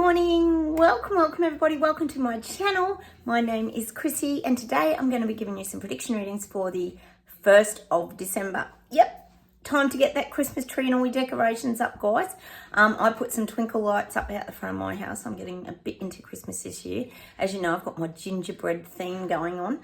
morning, welcome everybody, welcome to my channel. My name is Chrissy and today I'm going to be giving you some prediction readings for the 1st of December. Yep, time to get that Christmas tree and all your decorations up, guys. I put some twinkle lights up out the front of my house. I'm getting a bit into Christmas this year. As you know, I've got my gingerbread theme going on.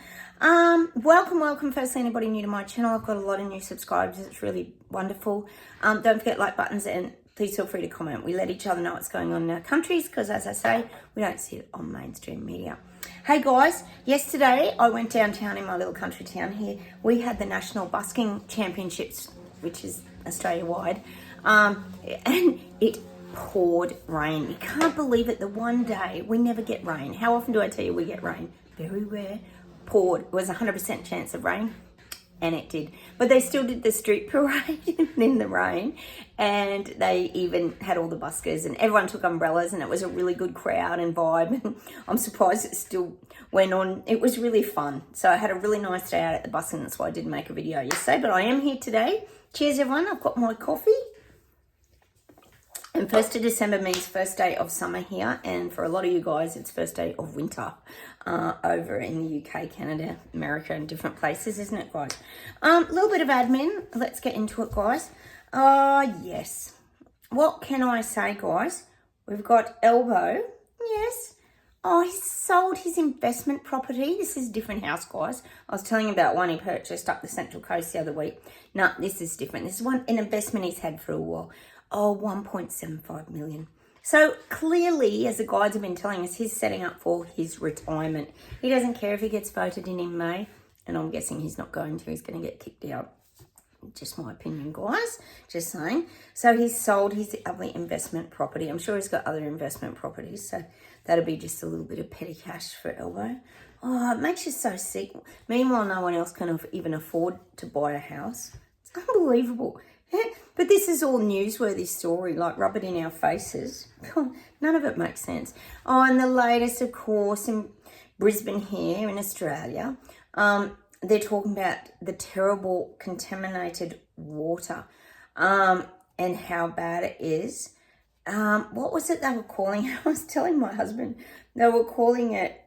Welcome firstly anybody new to my channel. I've got a lot of new subscribers. It's really wonderful. Don't forget like buttons and please feel free to comment. We let each other know what's going on in our countries because, as I say, we don't see it on mainstream media. Hey guys, yesterday I went downtown in my little country town here. We had the National Busking Championships, which is Australia-wide, and it poured rain. You can't believe it. The one day we never get rain. How often do I tell you we get rain? Very rare. Poured. It was 100% chance of rain. And it did. But they still did the street parade in the rain. And they even had all the buskers and everyone took umbrellas and it was a really good crowd and vibe. I'm surprised it still went on. It was really fun. So I had a really nice day out at the busking. That's why I didn't make a video yesterday. But I am here today. Cheers, everyone. I've got my coffee. And 1st of December means first day of summer here. And for a lot of you guys, it's first day of winter over in the UK, Canada, America, and different places, isn't it, guys? A little bit of admin. Let's get into it, guys. Yes. What can I say, guys? We've got Elbow. Yes. Oh, he sold his investment property. This is a different house, guys. I was telling you about one he purchased up the Central Coast the other week. No, this is different. This is an investment he's had for a while. Oh, 1.75 million. So clearly, as the guides have been telling us, he's setting up for his retirement. He doesn't care if he gets voted in May, and I'm guessing he's not going to. He's going to get kicked out. Just my opinion, guys. Just saying. So he's sold his lovely investment property. I'm sure he's got other investment properties, so that'll be just a little bit of petty cash for Elbow. Oh, it makes you so sick. Meanwhile, no one else can even afford to buy a house. It's unbelievable. But this is all newsworthy story, like rub it in our faces. None of it makes sense. Oh, and the latest, of course, in Brisbane here in Australia, they're talking about the terrible contaminated water and how bad it is. What was it they were calling it? I was telling my husband, they were calling it...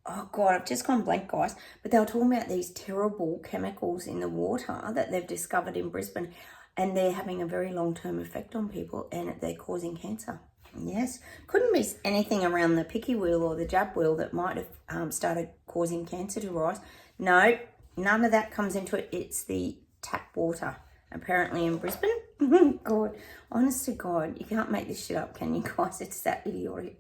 oh, God, I've just gone blank, guys. But they were talking about these terrible chemicals in the water that they've discovered in Brisbane. And they're having a very long-term effect on people and they're causing cancer. Yes. Couldn't be anything around the picky wheel or the jab wheel that might have started causing cancer to rise. No, none of that comes into it. It's the tap water, apparently in Brisbane. God, honest to God, you can't make this shit up, can you guys? It's that idiotic.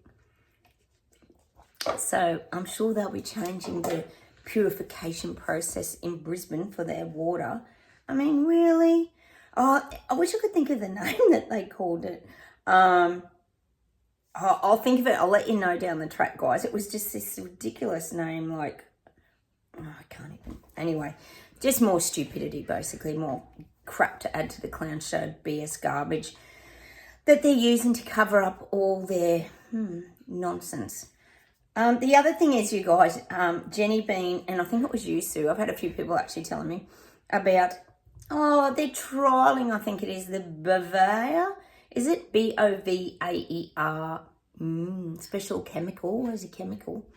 So I'm sure they'll be changing the purification process in Brisbane for their water. I mean, really? Oh, I wish I could think of the name that they called it. I'll think of it. I'll let you know down the track, guys. It was just this ridiculous name, like, oh, I can't even. Anyway, just more stupidity, basically. More crap to add to the clown show, BS garbage that they're using to cover up all their nonsense. The other thing is, you guys, Jenny Bean, and I think it was you, Sue. I've had a few people actually telling me about, they're trialling, I think it is, the Bovaer. Is it Bovaer? Special chemical. Where's a chemical?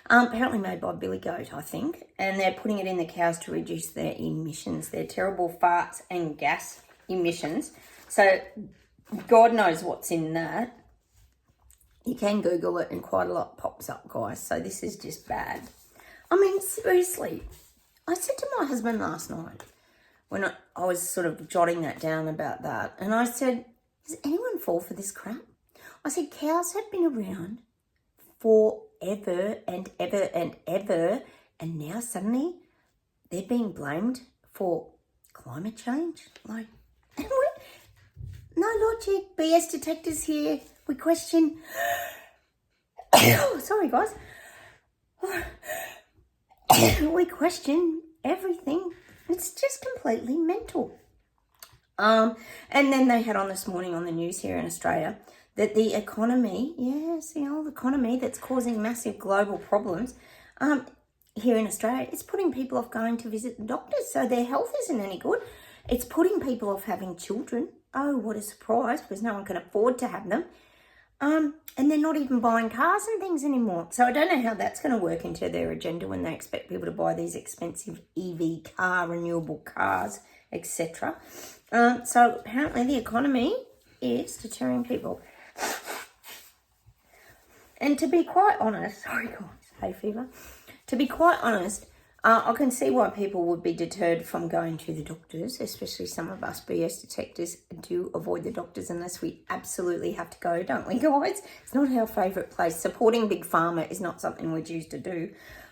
Apparently made by Billy Goat, I think. And they're putting it in the cows to reduce their emissions, their terrible farts and gas emissions. So God knows what's in that. You can Google it and quite a lot pops up, guys. So this is just bad. I mean, seriously. I said to my husband last night when I was sort of jotting that down about that. And I said, does anyone fall for this crap? I said, cows have been around forever and ever and ever. And now suddenly they're being blamed for climate change. Like, no logic. BS detectors here. We question, sorry guys, we question everything. It's just completely mental. And then they had on this morning on the news here in Australia that the economy, yes, the old economy that's causing massive global problems here in Australia, it's putting people off going to visit the doctors. So their health isn't any good. It's putting people off having children. Oh, what a surprise, because no one can afford to have them. And they're not even buying cars and things anymore. So I don't know how that's going to work into their agenda when they expect people to buy these expensive EV car, renewable cars, etc. So apparently the economy is deterring people. And to be quite honest, sorry guys, hay fever. To be quite honest, I can see why people would be deterred from going to the doctors, especially some of us BS detectors do avoid the doctors unless we absolutely have to go, don't we guys? It's not our favourite place. Supporting Big Pharma is not something we choose to do.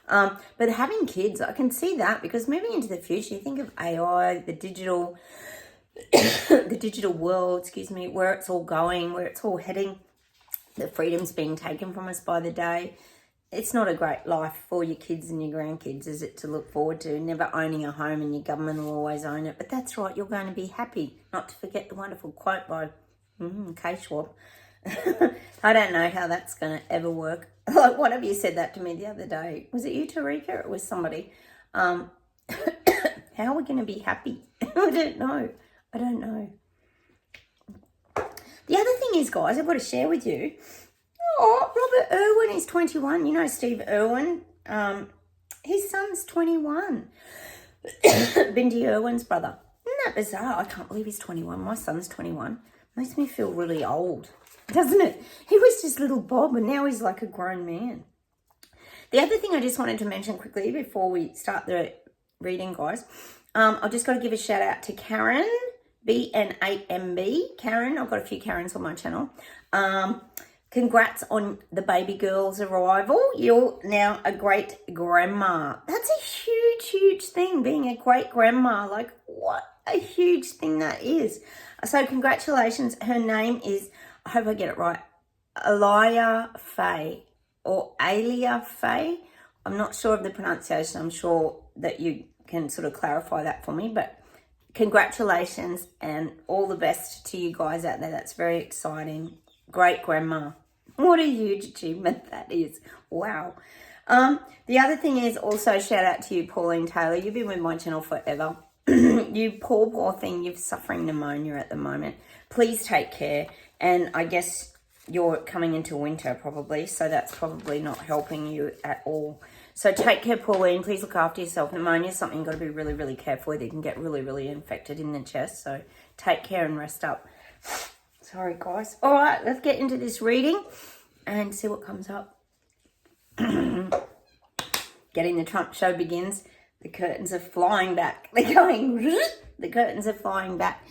But having kids, I can see that, because moving into the future, you think of AI, the digital, the digital world, where it's all going, where it's all heading, the freedom's being taken from us by the day. It's not a great life for your kids and your grandkids, is it, to look forward to? Never owning a home, and your government will always own it. But that's right, you're going to be happy. Not to forget the wonderful quote by K. Schwab. I don't know how that's going to ever work. Like, one of you said that to me the other day. Was it you, Tarika? Or it was somebody. How are we going to be happy? I don't know. The other thing is, guys, I've got to share with you. Oh, Robert Irwin is 21. You know Steve Irwin. His son's 21. Bindi Irwin's brother. Isn't that bizarre? I can't believe he's 21. My son's 21. Makes me feel really old, doesn't it? He was just little Bob, and now he's like a grown man. The other thing I just wanted to mention quickly before we start the reading, guys, I've just got to give a shout out to Karen, BN8MB. Karen, I've got a few Karens on my channel. Congrats on the baby girl's arrival. You're now a great grandma. That's a huge, huge thing, being a great grandma. Like, what a huge thing that is. So congratulations. Her name is, I hope I get it right, Alia Faye or Alia Faye. I'm not sure of the pronunciation. I'm sure that you can sort of clarify that for me, but congratulations and all the best to you guys out there. That's very exciting. Great grandma. What a huge achievement that is. Wow. The other thing is also shout out to you, Pauline Taylor. You've been with my channel forever. You poor thing. You're suffering pneumonia at the moment. Please take care. And I guess you're coming into winter probably, so that's probably not helping you at all. So take care, Pauline. Please look after yourself. Pneumonia is something you've got to be really, really careful with. You can get really, really infected in the chest. So take care and rest up. Sorry, guys. All right, let's get into this reading and see what comes up. Getting the Trump show begins. The curtains are flying back. They're going, the curtains are flying back.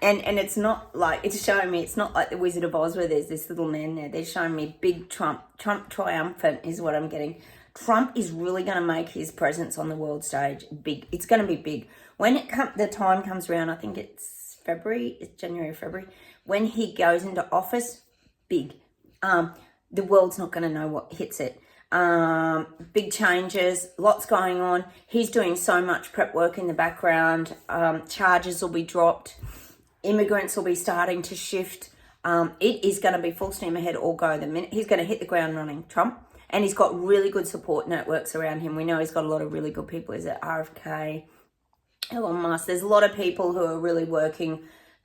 And it's not like, it's showing me, it's not like the Wizard of Oz where there's this little man there. They're showing me big Trump. Trump triumphant is what I'm getting. Trump is really going to make his presence on the world stage big. It's going to be big. When the time comes around, I think it's February, it's January, February, when he goes into office, big. The world's not going to know what hits it. Big changes, lots going on. He's doing so much prep work in the background. Charges will be dropped. Immigrants will be starting to shift. It is going to be full steam ahead or go the minute. He's going to hit the ground running, Trump. And he's got really good support networks around him. We know he's got a lot of really good people. Is it RFK, Elon Musk? There's a lot of people who are really working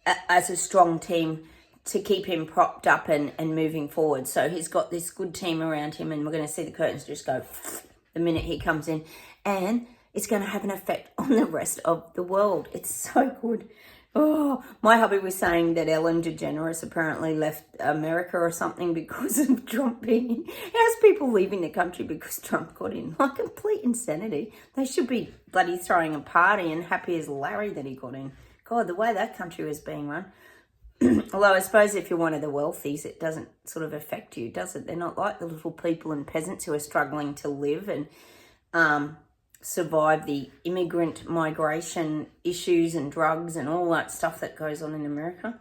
as a strong team to keep him propped up and moving forward. So he's got this good team around him, and we're going to see the curtains just go the minute he comes in. And it's going to have an effect on the rest of the world. It's so good. Oh, my hubby was saying that Ellen DeGeneres apparently left America or something because of Trump being in. How's people leaving the country because Trump got in? Like, complete insanity. They should be bloody throwing a party and happy as Larry that he got in. God, the way that country was being run. Although I suppose if you're one of the wealthies, it doesn't sort of affect you, does it? They're not like the little people and peasants who are struggling to live and survive the immigrant migration issues and drugs and all that stuff that goes on in America.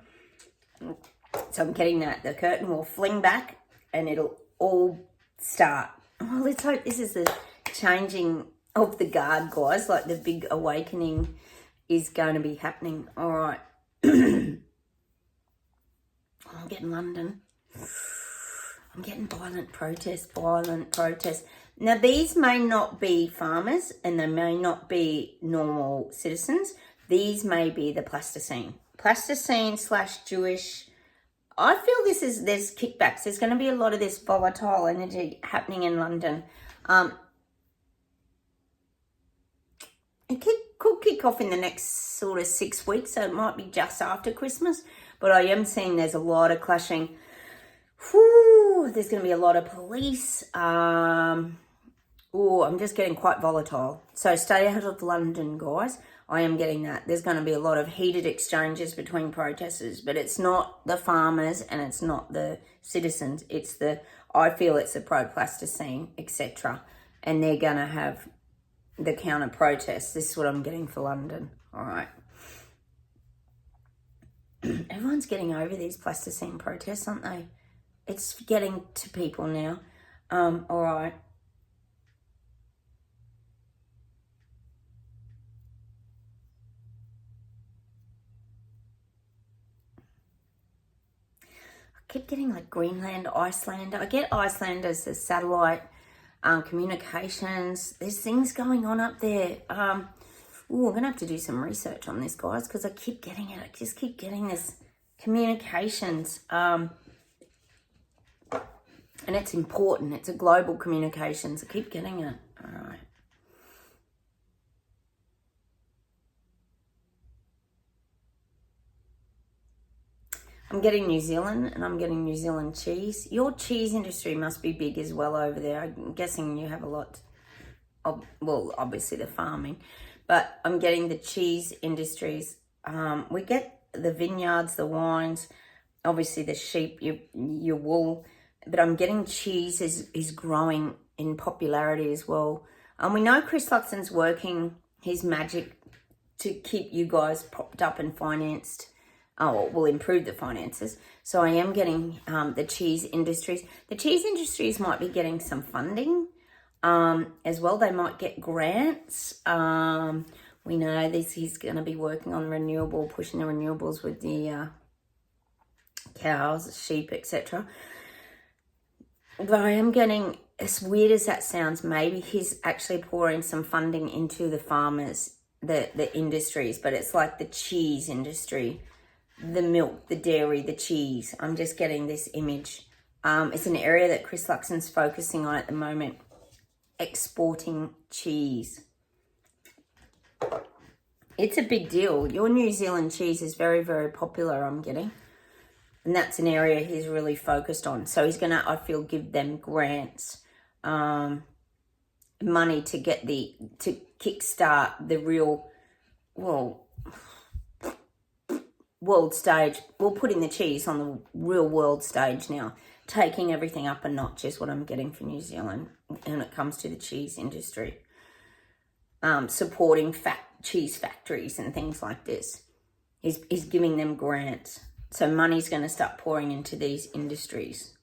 So I'm getting that. The curtain will fling back and it'll all start. Oh, let's hope this is the changing of the guard, guys. Like the big awakening is going to be happening. All right. I'm getting London. I'm getting violent protests. Now, these may not be farmers and they may not be normal citizens. These may be the plasticine. Plasticine / Jewish. I feel there's kickbacks. There's going to be a lot of this volatile energy happening in London. It could kick off in the next sort of 6 weeks, so it might be just after Christmas. But I am seeing there's a lot of clashing. Whew, there's going to be a lot of police. I'm just getting quite volatile. So stay out of London, guys. I am getting that. There's going to be a lot of heated exchanges between protesters, but it's not the farmers and it's not the citizens. I feel it's the pro-plasticine, etc. And they're going to have the counter protests. This is what I'm getting for London. All right. Everyone's getting over these plasticine protests, aren't they? It's getting to people now. All right. I keep getting like Greenland, Iceland. I get Iceland as a satellite communications. There's things going on up there. I'm going to have to do some research on this, guys, because I keep getting it. I just keep getting this communications. And it's important. It's a global communications. I keep getting it. All right. I'm getting New Zealand and I'm getting New Zealand cheese. Your cheese industry must be big as well over there. I'm guessing you have a lot of, well, obviously the farming, but I'm getting the cheese industries. We get the vineyards, the wines, obviously the sheep, your wool, but I'm getting cheese is growing in popularity as well. We know Chris Luxon's working his magic to keep you guys propped up and financed. Will improve the finances. So I am getting the cheese industries. The cheese industries might be getting some funding as well. They might get grants. We know he's going to be working on pushing the renewables with the cows, sheep, etc. But I am getting, as weird as that sounds, maybe he's actually pouring some funding into the farmers, the industries, but it's like the cheese industry. The milk, the dairy, the cheese. I'm just getting this image. It's an area that Chris Luxon's focusing on at the moment. Exporting cheese. It's a big deal. Your New Zealand cheese is very, very popular, I'm getting. And that's an area he's really focused on. So he's going to, I feel, give them grants, money to kickstart the real, world stage. We're putting the cheese on the real world stage now, taking everything up a notch is what I'm getting for New Zealand when it comes to the cheese industry. Supporting cheese factories and things like this. He's giving them grants. So money's going to start pouring into these industries.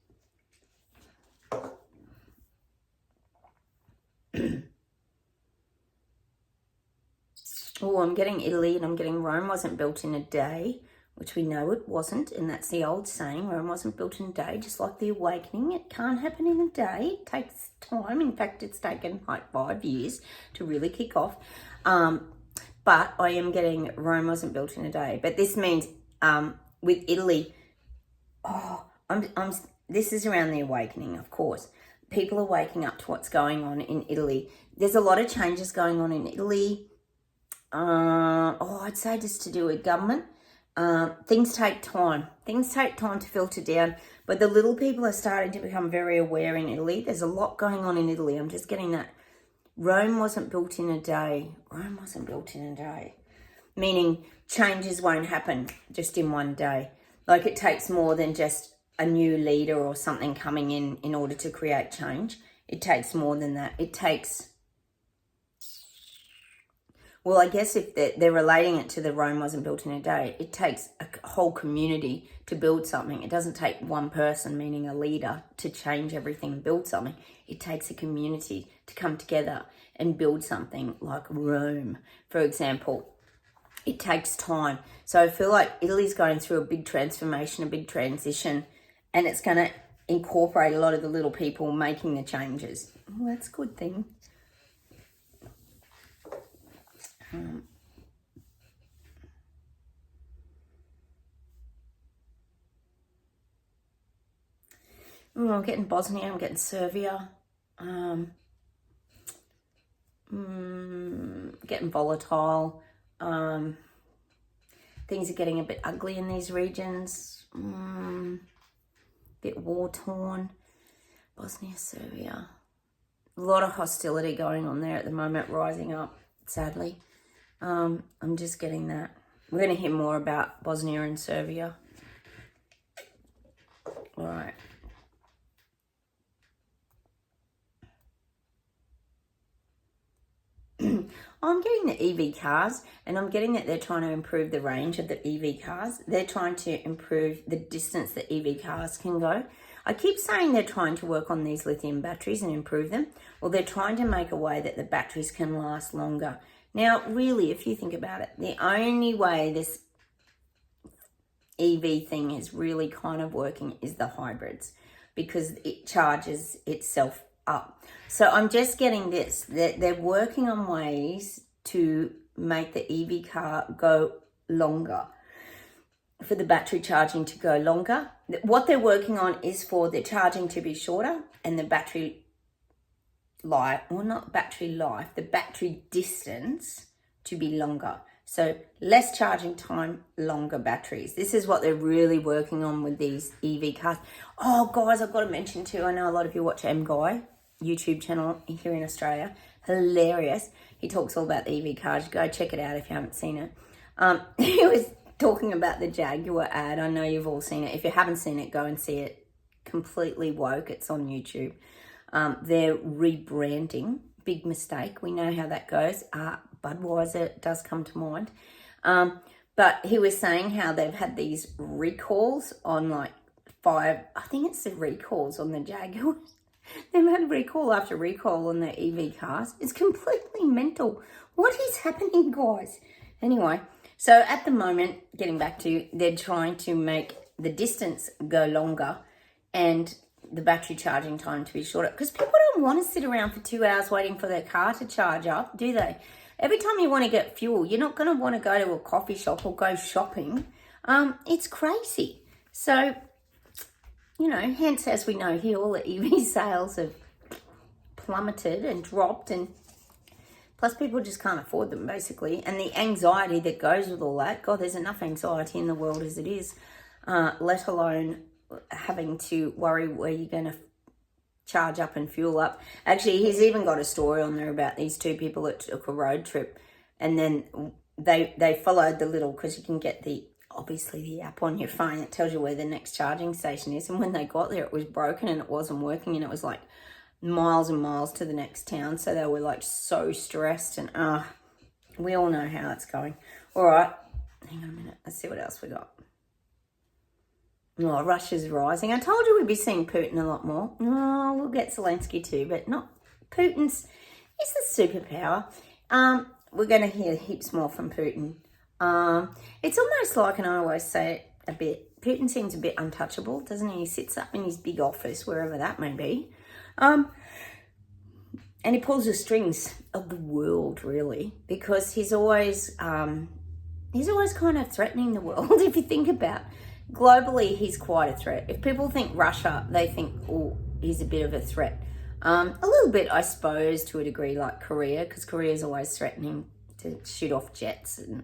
I'm getting Italy and I'm getting Rome wasn't built in a day, which we know it wasn't. And that's the old saying, Rome wasn't built in a day, just like the awakening. It can't happen in a day. It takes time. In fact, it's taken like 5 years to really kick off. But I am getting Rome wasn't built in a day. But this means with Italy, this is around the awakening, of course. People are waking up to what's going on in Italy. There's a lot of changes going on in Italy. I'd say just to do with government. Things take time. Things take time to filter down. But the little people are starting to become very aware in Italy. There's a lot going on in Italy. I'm just getting that. Rome wasn't built in a day. Rome wasn't built in a day. Meaning changes won't happen just in one day. Like it takes more than just a new leader or something coming in order to create change. It takes more than that. It takes... Well, I guess if they're relating it to the Rome wasn't built in a day, it takes a whole community to build something. It doesn't take one person, meaning a leader, to change everything and build something. It takes a community to come together and build something like Rome, for example. It takes time. So I feel like Italy's going through a big transformation, a big transition, and it's going to incorporate a lot of the little people making the changes. Well, that's a good thing. Oh, I'm getting Bosnia, I'm getting Serbia. Getting volatile. Things are getting a bit ugly in these regions. Bit war-torn. Bosnia, Serbia. A lot of hostility going on there at the moment, rising up, sadly. I'm just getting that. We're going to hear more about Bosnia and Serbia. All right. I'm getting the EV cars, and I'm getting that they're trying to improve the range of the EV cars. They're trying to improve the distance that EV cars can go. I keep saying they're trying to work on these lithium batteries and improve them. Well, they're trying to make a way that the batteries can last longer. Now, really, if you think about it, the only way this EV thing is really kind of working is the hybrids, because it charges itself up. So I'm just getting this, that they're working on ways to make the EV car go longer, for the battery charging to go longer. What they're working on is for the charging to be shorter and the battery life, or not battery life, the battery distance to be longer. So less charging time, longer batteries. This is what they're really working on with these EV cars. Oh, guys, I've got to mention too, I know a lot of you watch M Guy YouTube channel here in Australia. Hilarious. He talks all about the EV cars. Go check it out if you haven't seen it. He was talking about the Jaguar ad. I know you've all seen it. If you haven't seen it, go and see it. Completely woke. It's on YouTube. They're rebranding. Big mistake. We know how that goes. Budweiser does come to mind. But he was saying how they've had these recalls on like 5, I think it's the recalls on the Jaguars. They've had recall after recall on their EV cars. It's completely mental. What is happening, guys? Anyway, so at the moment, getting back to, they're trying to make the distance go longer and the battery charging time to be shorter, because people don't want to sit around for 2 hours waiting for their car to charge up, do they? Every time you want to get fuel, you're not going to want to go to a coffee shop or go shopping. It's crazy. So, you know, hence, as we know here, all the EV sales have plummeted and dropped, and plus people just can't afford them, basically. And the anxiety that goes with all that, God, there's enough anxiety in the world as it is, let alone having to worry where you're going to charge up and fuel up. Actually, he's even got a story on there about these two people that took a road trip, and then they followed the little, because you can get obviously the app on your phone that tells you where the next charging station is, and when they got there it was broken and it wasn't working, and it was like miles and miles to the next town. So they were like so stressed, and we all know how it's going. All right, hang on a minute, let's see what else we got. Oh, Russia's rising. I told you we'd be seeing Putin a lot more. Oh, we'll get Zelensky too, but not Putin's. He's the superpower. We're going to hear heaps more from Putin. It's almost like, and I always say it a bit, Putin seems a bit untouchable, doesn't he? He sits up in his big office, wherever that may be. And he pulls the strings of the world, really, because he's always kind of threatening the world, if you think about it. Globally, he's quite a threat. If people think Russia, they think, oh, he's a bit of a threat. A little bit, I suppose, to a degree, like Korea, because Korea is always threatening to shoot off jets and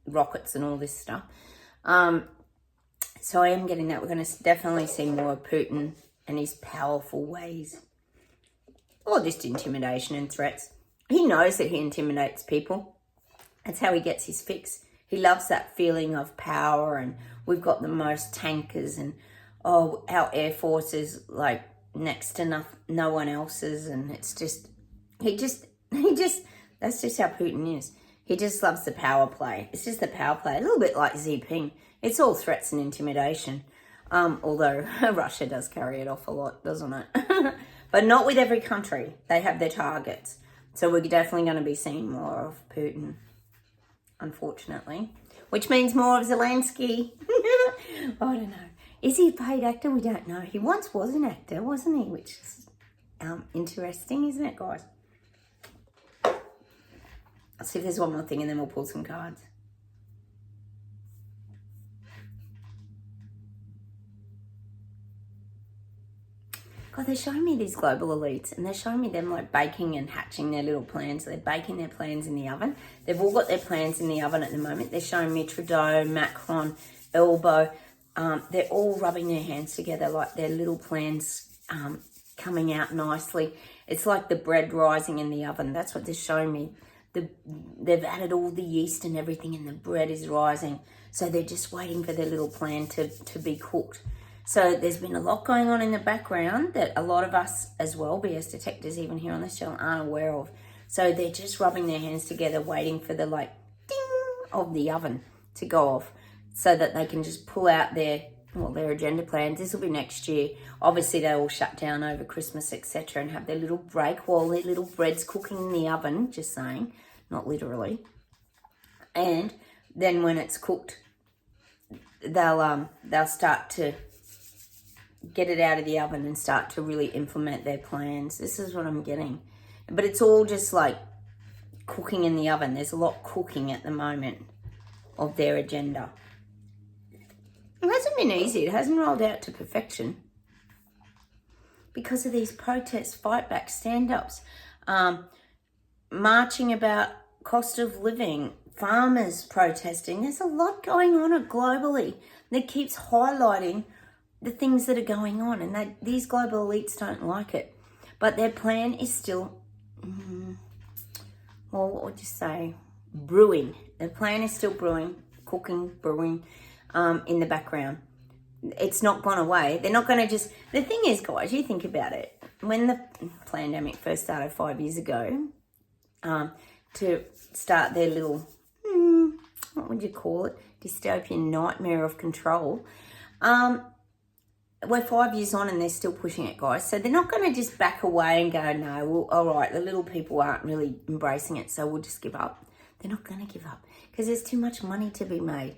rockets and all this stuff. So I am getting that. We're going to definitely see more of Putin and his powerful ways, or just intimidation and threats. He knows that he intimidates people. That's how he gets his fix. He loves that feeling of power, and we've got the most tankers, and our Air Force is like next to no one else's, and it's just, that's just how Putin is. He just loves the power play. It's just the power play, a little bit like Xi Jinping. It's all threats and intimidation, although Russia does carry it off a lot, doesn't it? But not with every country. They have their targets. So we're definitely going to be seeing more of Putin, unfortunately, which means more of Zelensky. I don't know. Is he a paid actor? We don't know. He once was an actor, wasn't he? Which is interesting, isn't it, guys? Let's see if there's one more thing and then we'll pull some cards. Oh, they're showing me these global elites, and they're showing me them like baking and hatching their little plans. They're baking their plans in the oven. They've all got their plans in the oven at the moment. They're showing me Trudeau, Macron, Elbow. They're all rubbing their hands together like their little plans coming out nicely. It's like the bread rising in the oven. That's what they're showing me. They've added all the yeast and everything, and the bread is rising. So they're just waiting for their little plan to be cooked. So there's been a lot going on in the background that a lot of us as well, BS detectors even here on this channel, aren't aware of. So they're just rubbing their hands together, waiting for the like ding of the oven to go off so that they can just pull out their agenda plans. This will be next year. Obviously they all shut down over Christmas, etc., and have their little break while their little bread's cooking in the oven, just saying, not literally. And then when it's cooked, they'll start to get it out of the oven and start to really implement their plans. This is what I'm getting. But it's all just like cooking in the oven. There's a lot cooking at the moment of their agenda. It hasn't been easy. It hasn't rolled out to perfection because of these protests, fight back, stand-ups, marching about cost of living, farmers protesting. There's a lot going on globally that keeps highlighting the things that are going on, and these global elites don't like it. But their plan is still, what would you say? Brewing. Their plan is still brewing, cooking, brewing in the background. It's not gone away. They're not going to just... The thing is, guys, you think about it. When the pandemic first started 5 years ago, to start their little, what would you call it? Dystopian nightmare of control. We're 5 years on and they're still pushing it, guys. So they're not going to just back away and go, no, well, all right, the little people aren't really embracing it, so we'll just give up. They're not going to give up because there's too much money to be made.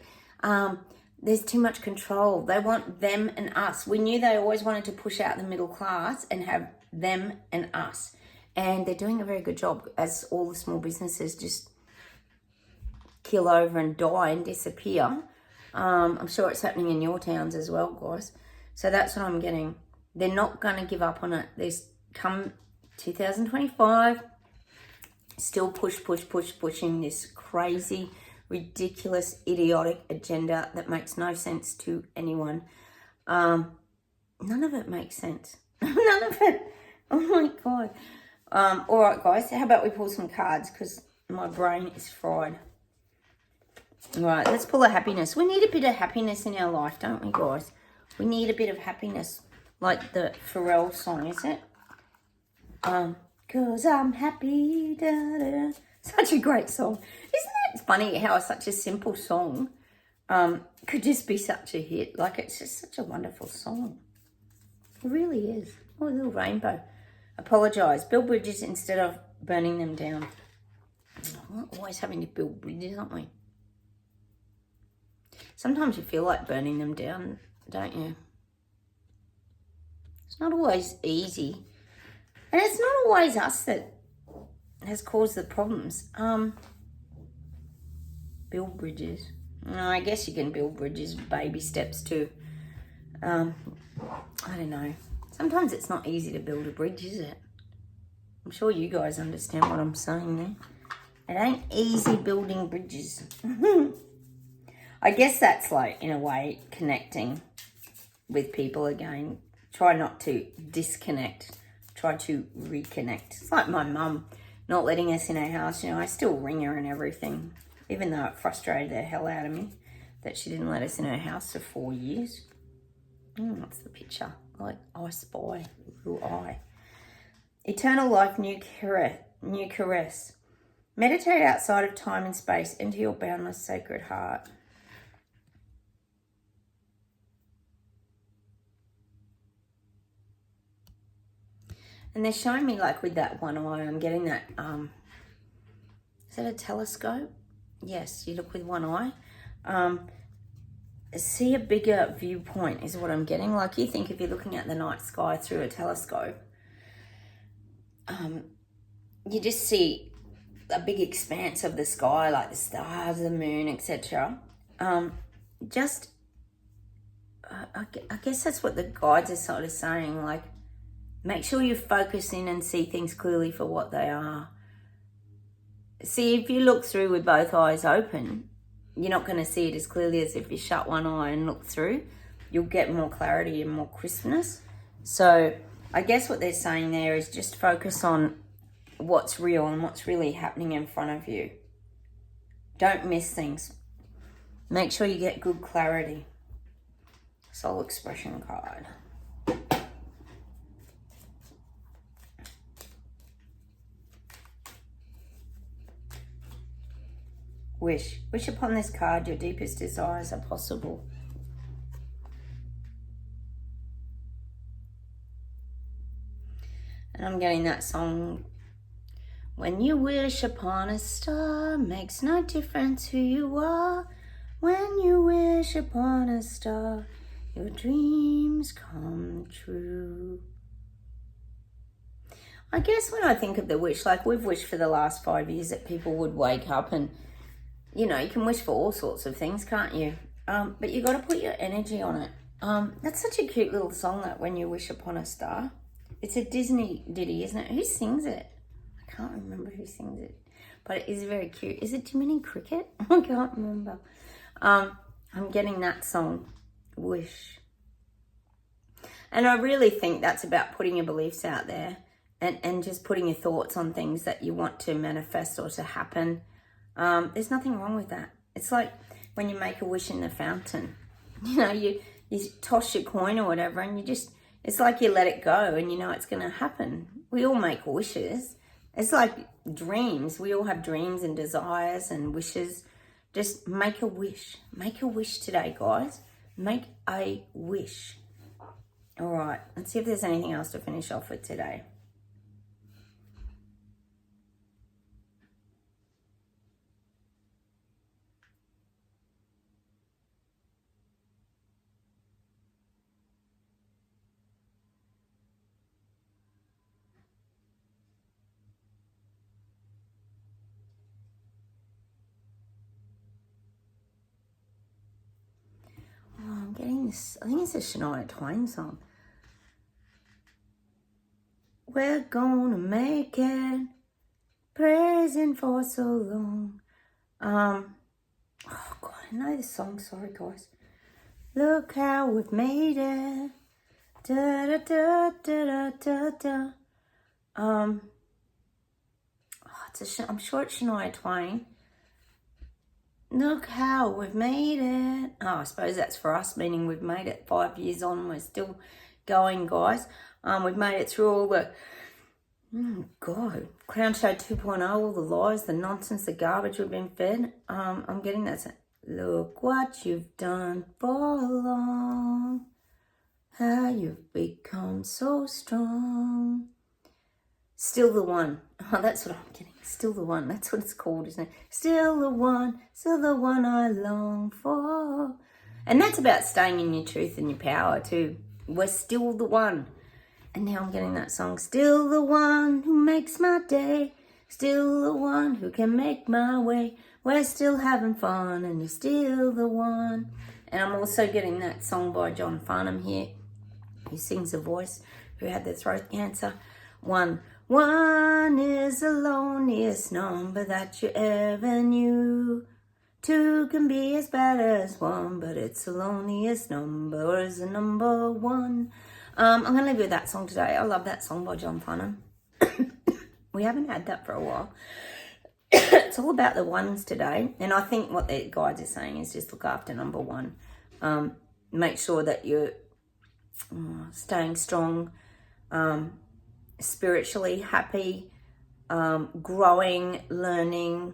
There's too much control. They want them and us. We knew they always wanted to push out the middle class and have them and us. And they're doing a very good job as all the small businesses just kill over and die and disappear. I'm sure it's happening in your towns as well, guys. So that's what I'm getting. They're not going to give up on it. There's come 2025, still pushing this crazy, ridiculous, idiotic agenda that makes no sense to anyone. None of it makes sense. None of it. Oh my God. All right, guys. How about we pull some cards because my brain is fried. All right, let's pull a happiness. We need a bit of happiness in our life, don't we, guys? We need a bit of happiness, like the Pharrell song, is it? 'Cause I'm happy, da, da, da. Such a great song. Isn't it funny how such a simple song could just be such a hit? Like, it's just such a wonderful song. It really is. Oh, a little rainbow. Apologise. Build bridges instead of burning them down. We're always having to build bridges, aren't we? Sometimes you feel like burning them down, don't you? It's not always easy. And it's not always us that has caused the problems. Build bridges. I guess you can build bridges, baby steps too. I don't know. Sometimes it's not easy to build a bridge, is it? I'm sure you guys understand what I'm saying there. It ain't easy building bridges. I guess that's like, in a way, connecting with people again. Try not to disconnect. Try to reconnect. It's like my mum not letting us in her house. You know, I still ring her and everything, even though it frustrated the hell out of me that she didn't let us in her house for 4 years. What's the picture? Like, I spy, little eye. Eternal life, new caress. Meditate outside of time and space into your boundless sacred heart. And they're showing me, like, with that one eye, I'm getting that, is that a telescope? Yes, you look with one eye. See a bigger viewpoint is what I'm getting. Like, you think if you're looking at the night sky through a telescope, you just see a big expanse of the sky, like the stars, the moon, etc. I guess that's what the guides are sort of saying, like, Make sure you focus in and see things clearly for what they are. See, if you look through with both eyes open, you're not going to see it as clearly as if you shut one eye and look through. You'll get more clarity and more crispness. So I guess what they're saying there is just focus on what's real and what's really happening in front of you. Don't miss things. Make sure you get good clarity. Soul expression card. Wish. Wish upon this card your deepest desires are possible. And I'm getting that song. When you wish upon a star, makes no difference who you are. When you wish upon a star, your dreams come true. I guess when I think of the wish, like we've wished for the last 5 years that people would wake up and, you know, you can wish for all sorts of things, can't you? But you got to put your energy on it. That's such a cute little song, that When You Wish Upon a Star. It's a Disney ditty, isn't it? Who sings it? I can't remember who sings it, but it is very cute. Is it Jiminy Cricket? I can't remember. I'm getting that song, Wish. And I really think that's about putting your beliefs out there and just putting your thoughts on things that you want to manifest or to happen. There's nothing wrong with that. It's like when you make a wish in the fountain. You know, you toss your coin or whatever and you just, it's like you let it go and you know it's going to happen. We all make wishes. It's like dreams. We all have dreams and desires and wishes. Just make a wish. Make a wish today, guys. Make a wish. All right. Let's see if there's anything else to finish off with today. I'm getting this, I think it's a Shania Twain song. We're gonna make it, praising for so long. Oh God, I know this song, sorry guys. Look how we've made it. Da da da da da da. I'm sure it's Shania Twain. Look how we've made it. Oh, I suppose that's for us, meaning we've made it 5 years on. We're still going, guys. We've made it through all the, God, Crown Show 2.0, all the lies, the nonsense, the garbage we've been fed. I'm getting that. Look what you've done for long. How you've become so strong. Still the one. Oh, that's what I'm getting. Still the one. That's what it's called, isn't it? Still the one I long for. And that's about staying in your truth and your power too. We're still the one. And now I'm getting that song. Still the one who makes my day. Still the one who can make my way. We're still having fun and you're still the one. And I'm also getting that song by John Farnham here, who sings a voice, who had the throat cancer. One is the loneliest number that you ever knew. Two can be as bad as one, but it's the loneliest number is the number one. I'm going to leave you with that song today. I love that song by John Farnham. We haven't had that for a while. It's all about the ones today. And I think what the guides are saying is just look after number one. Make sure that you're staying strong, spiritually happy, growing, learning,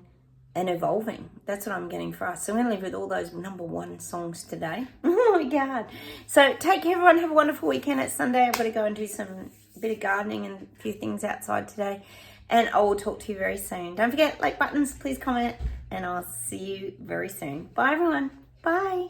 and evolving. That's what I'm getting for us. So I'm going to leave with all those number one songs today. Oh my God. So take care, everyone. Have a wonderful weekend. It's Sunday. I've got to go and do a bit of gardening and a few things outside today. And I will talk to you very soon. Don't forget, like buttons, please comment. And I'll see you very soon. Bye, everyone. Bye.